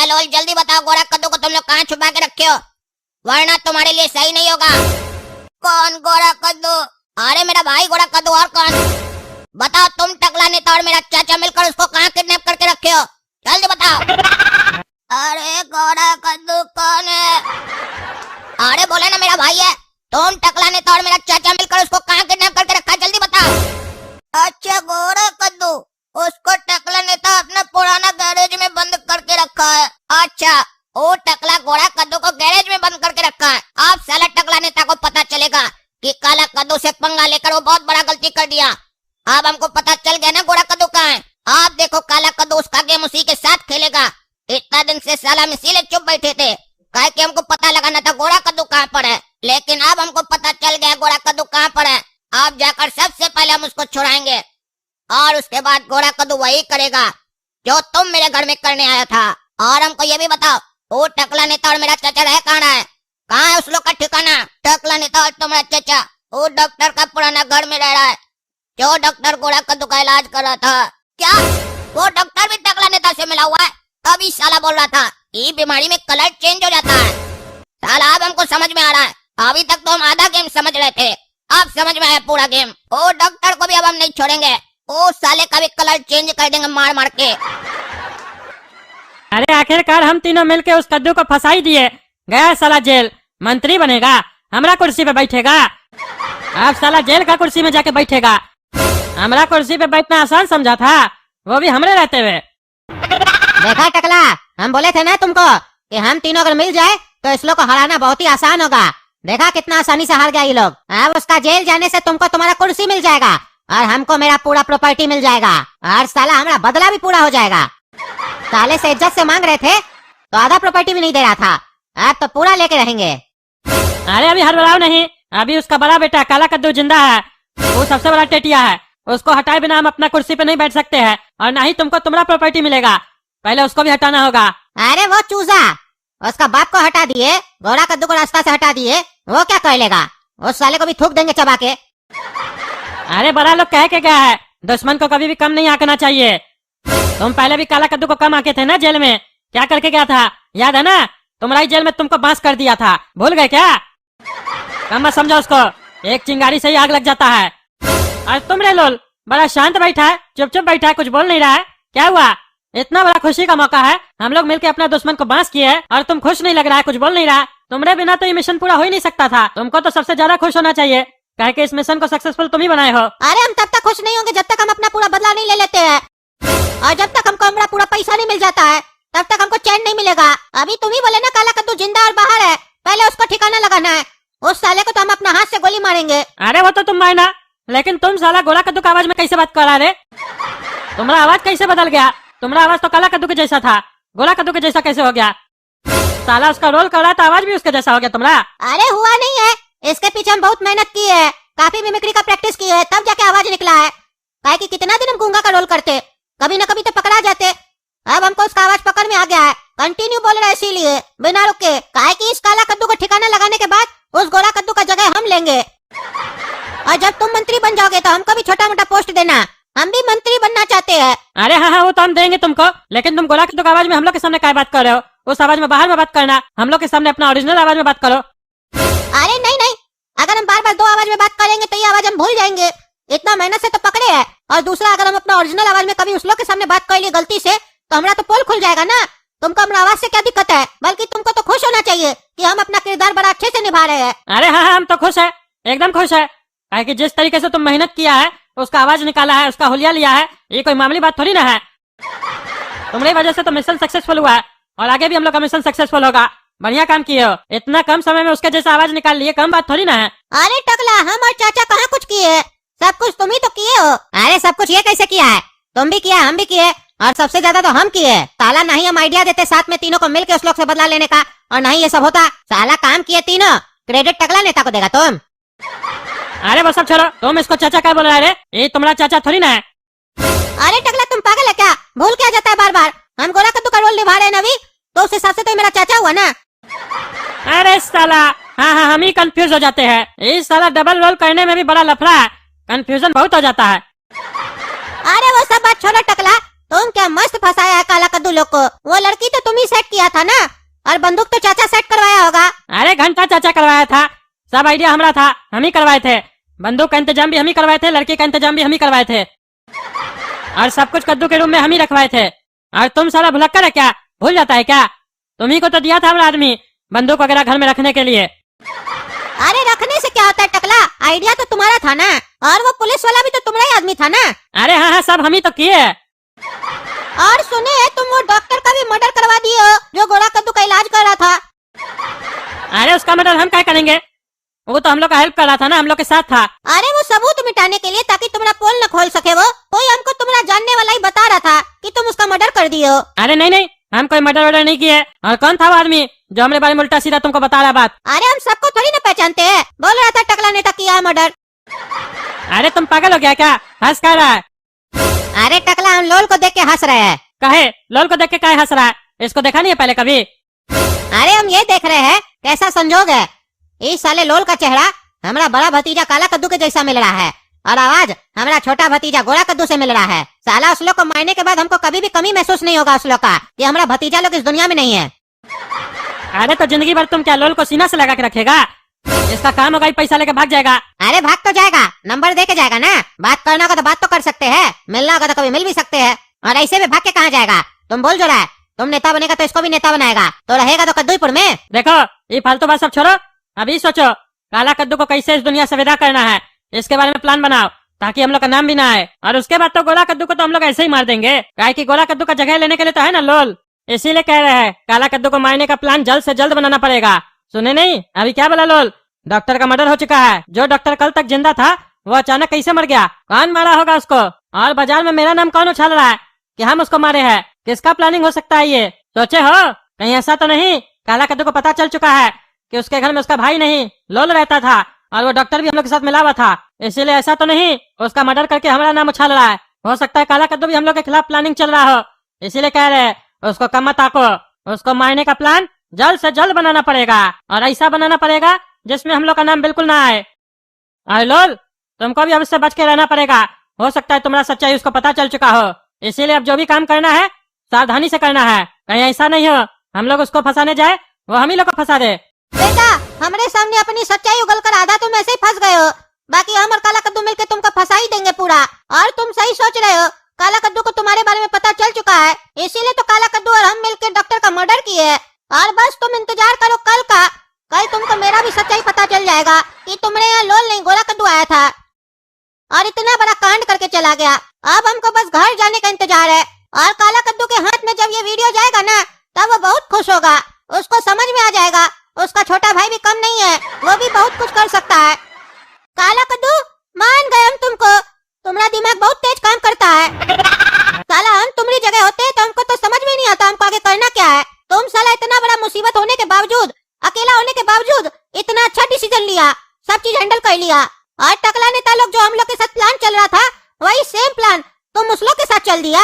लोल जल्दी बताओ गोरा कद्दू को तुम लोग कहाँ छुपा के रखे हो, वरना तुम्हारे लिए सही नहीं होगा। कौन गोरा कद्दू? अरे मेरा भाई गोरा कद्दू, और कौन? बताओ तुम, टकला नेता और मेरा चाचा मिलकर उसको कहाँ किडनैप करके रखे हो, जल्दी बताओ। अरे गोरा कद्दू कौन है? अरे बोले ना मेरा भाई है। तुम, टकला नेता और मेरा चाचा मिलकर उसको कहाँ किडनैप करके रखा है, जल्दी बताओ। अच्छा गोरा कद्दू, उसको टकला नेता अपना पुराना गैरेज में बंद करके रखा है। अच्छा, वो टकला गोरा कद्दू को गैरेज में बंद करके रखा है। अब साला टकला नेता को पता चलेगा कि काला कद्दू से पंगा लेकर वो बहुत बड़ा गलती कर दिया। अब हमको पता चल गया ना गोरा कद्दू कहाँ है। आप देखो काला कद्दू उसका गेम उसी के साथ खेलेगा। इतना दिन से साला हम इसीलिए चुप बैठे थे, काहे कि हमको पता लगाना था गोरा कद्दू कहाँ पर है। लेकिन अब हमको पता चल गया गोरा कद्दू कहाँ पर है। अब जाकर सबसे पहले हम उसको छुड़ाएंगे और उसके बाद गोरा कद्दू वही करेगा जो तुम मेरे घर में करने आया था। और हमको ये भी बताओ, वो टकला नेता और मेरा चाचा रह कहाँ है? कहाँ है उस लोग का ठिकाना? टकला नेता और तुम्हारा चाचा वो डॉक्टर का पुराना घर में रह रहा है, जो डॉक्टर गोरा कद्दू का इलाज कर रहा था। क्या वो डॉक्टर भी टकला नेता से मिला हुआ है? तभी साला बोल रहा था ये बीमारी में कलर चेंज हो जाता है। साला अब हमको समझ में आ रहा है, अभी तक तो हम आधा गेम समझ रहे थे, अब समझ में आया पूरा गेम। वो डॉक्टर को भी अब हम नहीं छोड़ेंगे, वो साले का भी कलर चेंज कर देंगे मार मार के। अरे आखिरकार हम तीनों मिलके उस कद्दू को फंसा ही दिए। गया साला जेल, मंत्री बनेगा, हमरा कुर्सी पे बैठेगा। अब साला जेल का कुर्सी में जाके बैठेगा। हमरा कुर्सी पे बैठना आसान समझा था, वो भी हमरे रहते हुए। देखा टकला, हम बोले थे ना तुमको कि हम तीनों अगर मिल जाए तो इस लोग को हराना बहुत ही आसान होगा। देखा कितना आसानी से हार गया ये लोग। अब उसका जेल जाने से तुमको तुम्हारा कुर्सी मिल जाएगा और हमको मेरा पूरा प्रॉपर्टी मिल जाएगा और साला हमारा बदला भी पूरा हो जाएगा। साले से इज्जत से मांग रहे थे तो आधा प्रॉपर्टी भी नहीं दे रहा था, अब तो पूरा लेके रहेंगे। अरे अभी हड़बड़ाओ नहीं, अभी उसका बड़ा बेटा काला कद्दू जिंदा है, वो सबसे बड़ा टेटिया है। उसको हटाए बिना हम अपना कुर्सी पे नहीं बैठ सकते हैं और ना ही तुमको तुम्हारा प्रॉपर्टी मिलेगा, पहले उसको भी हटाना होगा। अरे वो चूजा, उसका बाप को हटा दिए, गोरा कद्दू को रास्ता से हटा दिए, वो क्या कर लेगा? उस साले को भी थूक देंगे चबा के। अरे बड़ा लोग कह के गया है, दुश्मन को कभी भी कम नहीं आंकना चाहिए। तुम पहले भी काला कद्दू को कम आके थे ना जेल में, क्या करके गया था याद है ना? तुम्हारी जेल में तुमको बांस कर दिया था, भूल गए क्या? कम मत समझो उसको, एक चिंगारी से ही आग लग जाता है। और तुम रे लोल बड़ा शांत बैठा है, चुप चुप बैठा है, कुछ बोल नहीं रहा है, क्या हुआ? इतना बड़ा खुशी का मौका है, हम लोग मिलके अपना दुश्मन को बांस किए हैं और तुम खुश नहीं लग रहा है, कुछ बोल नहीं रहा। तुम्हारे बिना तो ये मिशन पूरा हो ही नहीं सकता था, तुमको तो सबसे ज्यादा खुश होना चाहिए, काहे कि इस मिशन को सक्सेसफुल तुम ही बनाए हो। अरे हम तब तक खुश नहीं होंगे जब तक हम अपना पूरा बदला नहीं ले लेते हैं, और जब तक हमको हमारा पूरा पैसा नहीं मिल जाता है तब तक हमको चैन नहीं मिलेगा। अभी तुम ही बोले ना काला कद्दू जिंदा और बाहर है, पहले उसको ठिकाना लगाना है। उस साले को तो हम अपना हाथ से गोली मारेंगे। अरे वो तो तुम मारना, लेकिन तुम साला गोला कद्दू का आवाज में कैसे बात कर रहा है? तुम्हारा आवाज कैसे बदल गया? तुम्हारा आवाज तो काला कद्दू के जैसा था, गोला कद्दू के जैसा कैसे हो गया? साला उसका रोल कर रहा था, आवाज भी उसके जैसा हो गया तुम्हारा। अरे हुआ नहीं है, इसके पीछे हम बहुत मेहनत की है, काफी मिमिक्री का प्रैक्टिस की है, तब जाके आवाज निकला है। काहे कि कितना दिन हम गूंगा का रोल करते, कभी न कभी तो पकड़ा जाते। अब हमको उसका आवाज पकड़ में आ गया है, कंटिन्यू बोल रहा है इसीलिए बिना रुके। काहे कि इस काला कद्दू को ठिकाना लगाने के बाद उस गोरा कद्दू का जगह हम लेंगे। और जब तुम मंत्री बन जाओगे तो हमको भी छोटा मोटा पोस्ट देना, हम भी मंत्री बनना चाहते हैं। अरे हाँ हाँ वो तो हम देंगे तुमको, लेकिन तुम गोला कद्दू की आवाज में हम लोग के सामने क्या बात कर रहे हो? उस आवाज में बाहर में बात करना, हम लोग के सामने अपना ओरिजिनल आवाज में बात करो। अरे नहीं नहीं, अगर हम बार बार दो आवाज में बात करेंगे तो ये आवाज हम भूल जाएंगे, इतना मेहनत से तो पकड़े है। और दूसरा, अगर हम अपना ओरिजिनल आवाज में कभी उस लोग के सामने बात कर लिए गलती से तो हमारा तो पोल खुल जाएगा ना। तुमको हमारा आवाज से क्या दिक्कत है? बल्कि तुमको तो खुश होना चाहिए कि हम अपना किरदार बड़ा अच्छे से निभा रहे हैं। अरे हाँ हाँ हम तो खुश है, एकदम खुश है, काहे कि जिस तरीके से तुम मेहनत किया है, उसका आवाज निकाला है, उसका हुलिया लिया है, ये कोई मामूली बात थोड़ी ना है। तुम्हारी वजह से तो मिशन सक्सेसफुल हुआ है और आगे भी हम लोग का मिशन सक्सेसफुल होगा। बढ़िया काम किए हो, इतना कम समय में उसके जैसा आवाज निकाल लिए, कम बात थोड़ी ना है। अरे टकला, हम और चाचा कहाँ कुछ किए, सब कुछ तुम ही तो किए हो। अरे सब कुछ ये कैसे किया है? तुम भी किया, हम भी किए, और सबसे ज्यादा तो हम किए। साला नहीं हम आइडिया देते साथ में तीनों को मिलके उस लोग से बदला लेने का, और नहीं ये सब होता। साला काम किए तीनों, क्रेडिट टकला नेता को देगा तुम। अरे वो सब छोड़ो, तुम इसको चाचा क्या बोल रहा है? ये तुम्हारा चाचा थोड़ी ना है। अरे टकला तुम पागल है क्या? भूल क्या जाता है बार बार? हम गोरा कद्दू का रोल निभा रहे हैं नवी, तो उस हिसाब से तो मेरा चाचा हुआ ना। अरे साला, हाँ हाँ हम ही कंफ्यूज हो जाते हैं, इस साला डबल रोल करने में भी बड़ा लफड़ा है, कंफ्यूजन बहुत हो जाता है। अरे वो सब बात छोड़ो टकला, तुम क्या मस्त फंसाया है काला कद्दू लोग को। वो लड़की तो तुम ही ही सेट किया था ना, और बंदूक तो चाचा सेट करवाया होगा। अरे घंटा चाचा करवाया था, सब आइडिया हमारा था, हम ही करवाए थे। बंदूक का इंतजाम भी हम ही करवाए थे, लड़की का इंतजाम भी हम ही करवाए थे, और सब कुछ कद्दू के रूम में हम ही रखवाए थे। और तुम सारा भुलक्कर है क्या, भूल जाता है क्या? तुम्ही को तो दिया था हमारा आदमी बंदूक वगैरह घर में रखने के लिए। अरे रखने से क्या होता है टकला, आइडिया तो तुम्हारा था ना, और वो पुलिस वाला भी तो तुम्हारा ही आदमी था ना। अरे हाँ हाँ, सब हम ही तो किए। और सुने तुम वो डॉक्टर का भी मर्डर करवा दिए हो जो गोरा कद्दू का इलाज कर रहा था। अरे उसका मर्डर हम क्या करेंगे, वो तो हम लोग का हेल्प कर रहा था ना, हम लोग के साथ था। अरे वो सबूत मिटाने के लिए, ताकि तुम्हारा पोल न खोल सके। वो कोई हमको तुम्हारा जानने वाला ही बता रहा था कि तुम उसका मर्डर कर दिए हो। अरे नहीं नहीं, हम कोई मर्डर वर्डर नहीं किए। और कौन था वो आदमी जो हमारे बारे में उल्टा सीधा तुमको बता रहा बात? अरे हम सबको थोड़ी ना पहचानते हैं, बोल रहा था टकला नेता किया है मर्डर। अरे तुम पागल हो गया क्या, हंस क्या रहा है? अरे टकला, हम लोल को देख के हंस रहे हैं। कहे लोल को देख के क्या हंस रहा है, इसको देखा नहीं है पहले कभी? अरे हम ये देख रहे हैं कैसा संजोग है, इस साले लोल का चेहरा हमारा बड़ा भतीजा काला कद्दू के जैसा मिल रहा है, और आवाज हमारा छोटा भतीजा गोरा कद्दू से मिल रहा है। साला उस लोग को मारने के बाद हमको कभी भी कमी महसूस नहीं होगा उस लोग का कि हमारा भतीजा लोग इस दुनिया में नहीं है। अरे तो जिंदगी भर तुम क्या लोल को सीना से लगा के रखेगा? इसका काम होगा ही पैसा लेके भाग जाएगा। अरे भाग तो जाएगा, नंबर दे के जाएगा ना। बात करना होगा तो बात तो कर सकते हैं, मिलना होगा तो कभी मिल भी सकते हैं, और ऐसे में भाग के कहाँ जाएगा? तुम बोल जो रहा है, तुम नेता बनेगा तो इसको भी नेता बनाएगा, तो रहेगा तो कद्दूपुर में। देखो ये फालतू बात सब छोड़ो, अभी सोचो काला कद्दू को कैसे इस दुनिया से विदा करना है, इसके बारे में प्लान बनाओ, ताकि हम लोग का नाम भी ना आए। और उसके बाद तो गोला कद्दू को तो हम लोग ऐसे ही मार देंगे, काहे कि गोला कद्दू का जगह लेने के लिए तो है ना लोल। इसीलिए कह रहे हैं काला कद्दू को मारने का प्लान जल्द से जल्द बनाना पड़ेगा। सुने नहीं, अभी क्या बोला लोल? डॉक्टर का मर्डर हो चुका है। जो डॉक्टर कल तक जिंदा था वो अचानक कैसे मर गया? कौन मारा होगा उसको? और बाजार में मेरा नाम कौन उछाल रहा है कि हम उसको मारे हैं? किसका प्लानिंग हो सकता है ये? सोचे हो कहीं ऐसा तो नहीं काला कद्दू को पता चल चुका है कि उसके घर में उसका भाई नहीं लोल रहता था, और वो डॉक्टर भी हम लोग के साथ मिला हुआ था, इसीलिए ऐसा तो नहीं उसका मर्डर करके हमारा नाम उछाल रहा है? हो सकता है काला कद्दू भी हम लोग के खिलाफ प्लानिंग चल रहा हो, इसीलिए कह रहे हैं उसको कम मत आको। उसको मारने का प्लान जल्द से जल्द बनाना पड़ेगा, और ऐसा बनाना पड़ेगा जिसमें हम लोग का नाम बिल्कुल ना आए। अरे लोल, तुमको भी अब इससे बच के रहना पड़ेगा। हो सकता है तुम्हारा सच्चाई उसको पता चल चुका हो, इसीलिए अब जो भी काम करना है सावधानी से करना है, कहीं ऐसा नहीं हो हम लोग उसको फंसाने जाए वो हम ही लोग को फंसा दे। बेटा, हमारे सामने अपनी सच्चाई उगल कर आधा तुम ऐसे ही फंस गए हो, बाकी हम और काला कद्दू मिलकर तुमको फंसा ही देंगे पूरा। और तुम सही सोच रहे हो, काला कद्दू को तुम्हारे बारे में पता चल चुका है, इसीलिए तो काला कद्दू और हम मिलकर डॉक्टर का मर्डर किए हैं। और बस तुम इंतजार करो कल का, कल तुमको मेरा भी सच्चाई पता चल जाएगा कि तुम्हारे यहाँ लोल नहीं गोरा कद्दू आया था और इतना बड़ा कांड करके चला गया। अब हमको बस घर जाने का इंतजार है, और काला कद्दू के हाथ में जब ये वीडियो जाएगा ना, तब वो बहुत खुश होगा, उसको समझ में आ जाएगा उसका छोटा भाई भी कम नहीं है, वो भी बहुत कुछ कर सकता है। काला कद्दू, मान गए हम तुमको, तुम्हारा दिमाग बहुत तेज काम करता है। साला हम तुम्हारी जगह होते तो हमको तो समझ में नहीं आता हमको आगे करना क्या है। तुम साला इतना बड़ा मुसीबत होने के बावजूद, अकेला होने के बावजूद इतना अच्छा डिसीजन लिया, सब चीज हैंडल कर लिया। और टकला नेता लोग जो हम लोग के साथ प्लान चल रहा था, वही सेम प्लान तुम उस लोग के साथ चल दिया।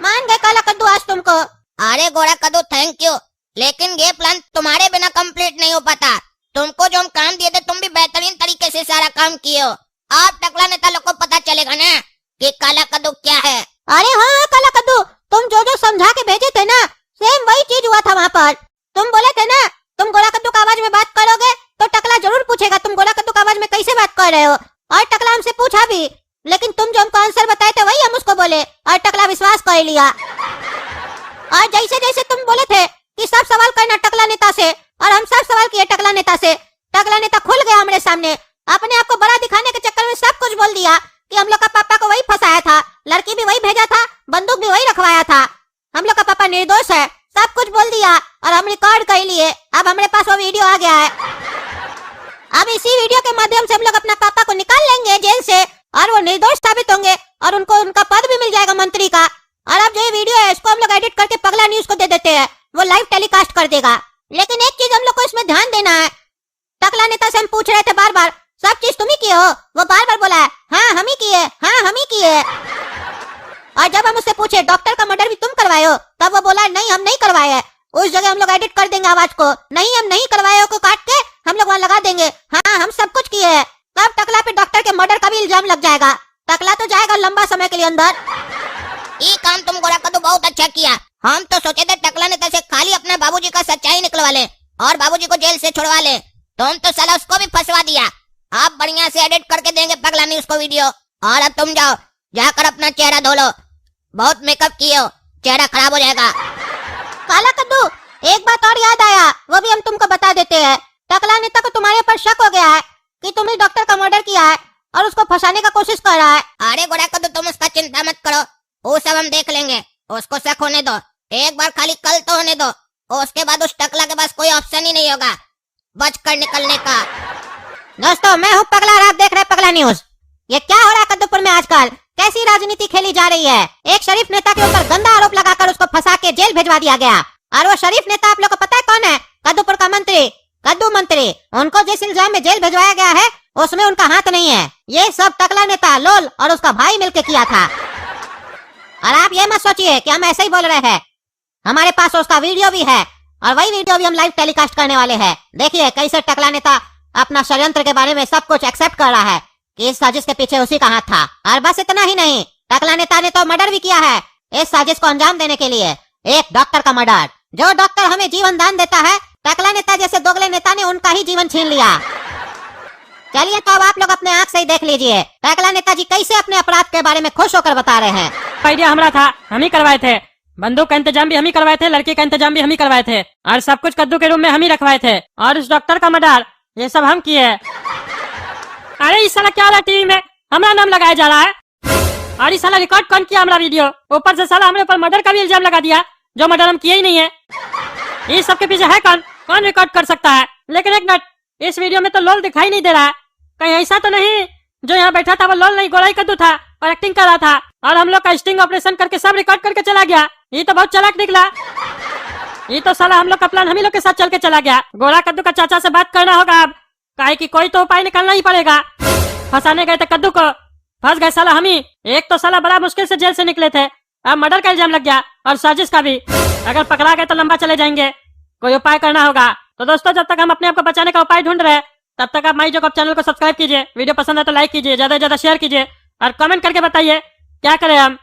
मान गए काला कद्दू आज तुमको। अरे गोरा कद्दू थैंक यू, लेकिन ये प्लान तुम्हारे बिना कंप्लीट नहीं हो पाता। तुमको जो हम काम दिए थे तुम भी बेहतरीन तरीके से सारा काम किए हो। आप टकला नेता लोग को पता चलेगा ना कि काला कद्दू क्या है। अरे हाँ काला कद्दू, तुम जो जो समझा के भेजे थे ना, सेम वही चीज हुआ था वहाँ पर। तुम बोले थे ना तुम गोरा कद्दू का आवाज में बात करोगे तो टकला जरूर पूछेगा तुम गोरा कद्दू का आवाज में कैसे बात कर रहे हो, और टकला हमसे पूछा भी, लेकिन तुम जो हमको आंसर बताए थे वही हम उसको बोले, और टकला विश्वास कर लिया। और जैसे जैसे तुम बोले थे कि सब सवाल करना टकला नेता से, और हम सब सवाल किए टकला नेता से, टकला नेता खुल गया हमारे सामने, अपने आप को बड़ा दिखाने के चक्कर में सब कुछ बोल दिया कि हम लोग का पापा को वही फंसाया था, लड़की भी वही भेजा था, बंदूक भी वही रखवाया था, हम लोग का पापा निर्दोष है, सब कुछ बोल दिया और हम रिकॉर्ड कर लिए। अब हमारे पास वो वीडियो आ गया है। अब इसी वीडियो के माध्यम से हम लोग अपना पापा को निकाल लेंगे जेल से, और वो निर्दोष साबित होंगे, और उनको उनका पद भी मिल जाएगा मंत्री का। और अब जो ये वीडियो है इसको हम लोग एडिट करके पगला न्यूज को दे देते हैं, वो लाइव टेलीकास्ट कर देगा। लेकिन एक चीज हम लोग को इसमें ध्यान देना है, टकला नेता से हम पूछ रहे थे बार बार, सब चीज तुम ही किए हो? वो बार बार बोला है हाँ हम ही किए, हाँ हम ही किए। और जब हम उससे पूछे डॉक्टर का मर्डर भी तुम करवाए हो, तब वो बोला नहीं हम नहीं करवाए है। उस जगह हम लोग एडिट कर देंगे आवाज को, नहीं हम नहीं करवाए हो को काट के हम लोग वहाँ लगा देंगे हाँ हम सब कुछ किए हैं। तब टकला पे डॉक्टर के मर्डर का भी इल्जाम लग जाएगा, टकला तो जाएगा लंबा समय के लिए अंदर। ये काम तुम गोरा कद्दू बहुत अच्छा किया, हम तो सोचे थे टकला नेता से खाली अपने बाबूजी का सच्चाई निकलवा ले और बाबूजी को जेल से छुड़वा ले। तुम तो साला उसको भी फंसवा दिया। आप बढ़िया से एडिट करके देंगे पगला न्यूज़ को वीडियो। और अब तुम जाओ, जाकर अपना चेहरा धो लो। बहुत मेकअप किए हो, चेहरा खराब हो जाएगा। काला कद्दू, एक बात और याद आया, वो भी हम तुमको बता देते हैं। टकला नेता को तुम्हारे ऊपर शक हो गया है कि तुम ही डॉक्टर का मर्डर किया है और उसको फंसाने का कोशिश कर रहा है। अरे गोरा कद्दू, तुम उसका चिंता मत करो, वो सब हम देख लेंगे। उसको शक होने दो, एक बार खाली कल तो होने दो। उसके बाद उस टकला के पास कोई ऑप्शन ही नहीं होगा बच कर निकलने का। दोस्तों, मैं हूँ पगला और आप देख रहे हैं पगला न्यूज। ये क्या हो रहा है कद्दूपुर में आजकल? कैसी राजनीति खेली जा रही है? एक शरीफ नेता के ऊपर गंदा आरोप लगाकर उसको फंसा के जेल भेजवा दिया गया। और वो शरीफ नेता आप लोग को पता है कौन है? कद्दूपुर का मंत्री, कद्दू मंत्री। उनको जिस इल्जाम में जेल भेजवाया गया है उसमें उनका हाथ नहीं है। ये सब टकला नेता लोल और उसका भाई मिलकर किया था। और आप ये मत सोचिए कि हम ऐसे ही बोल रहे हैं, हमारे पास उसका वीडियो भी है और वही वीडियो भी हम लाइव टेलीकास्ट करने वाले हैं। देखिए कैसे टकला नेता अपना षड्यंत्र के बारे में सब कुछ एक्सेप्ट कर रहा है कि इस साजिश के पीछे उसी का हाथ था। और बस इतना ही नहीं, टकला नेता ने तो मर्डर भी किया है इस साजिश को अंजाम देने के लिए। एक डॉक्टर का मर्डर। जो डॉक्टर हमें जीवन दान देता है, टकला नेता जैसे दोगले नेता ने उनका ही जीवन छीन लिया। चलिए तो अब आप लोग अपने आंख से ही देख लीजिए टकला नेताजी कैसे अपने अपराध के बारे में खुश होकर बता रहे हैं। आइडिया हमारा था, हम ही करवाए थे। बंदूक का इंतजाम भी हम ही करवाए थे, लड़की का इंतजाम भी हम ही करवाए थे और सब कुछ कद्दू के रूम में हम ही रखवाए थे। और उस डॉक्टर का मर्डर ये सब हम किए। अरे इस साला क्या हो रहा है? टीवी में हमारा नाम लगाया जा रहा है और इस साला रिकॉर्ड कौन किया हमारा वीडियो? ऊपर से साला हमारे ऊपर मर्डर का भी इल्जाम लगा दिया, जो मर्डर हम किए ही नहीं है। इस सब के पीछे है कौन? कौन रिकॉर्ड कर सकता है? लेकिन एक मिनट, इस वीडियो में तो लोल दिखाई नहीं दे रहा है। कहीं ऐसा तो नहीं जो यहाँ बैठा था वो लोल नहीं, गोरा ही कद्दू था और एक्टिंग कर रहा था और हम लोग का स्टिंग ऑपरेशन करके सब रिकॉर्ड करके चला गया। ये तो बहुत चालाक निकला। ये तो साला हम लोग का प्लान हम ही लोग के साथ चल के चला गया। गोरा कद्दू का चाचा से बात करना होगा अब, काहे कि कोई तो उपाय निकालना ही पड़ेगा। फंसाने गए थे कद्दू को, फंस गए साला हम ही। एक तो साला बड़ा मुश्किल से जेल से निकले थे, अब मर्डर का इल्जाम लग गया और साजिश का भी। अगर पकड़ा गए तो लंबा चले जाएंगे, कोई उपाय करना होगा। तो दोस्तों, जब तक हम अपने आप को बचाने का उपाय ढूंढ रहे हैं तब तक आप माई जोकअप चैनल को सब्सक्राइब कीजिए। वीडियो पसंद है तो लाइक कीजिए, ज्यादा से ज्यादा शेयर कीजिए और कमेंट करके बताइए क्या करें हम।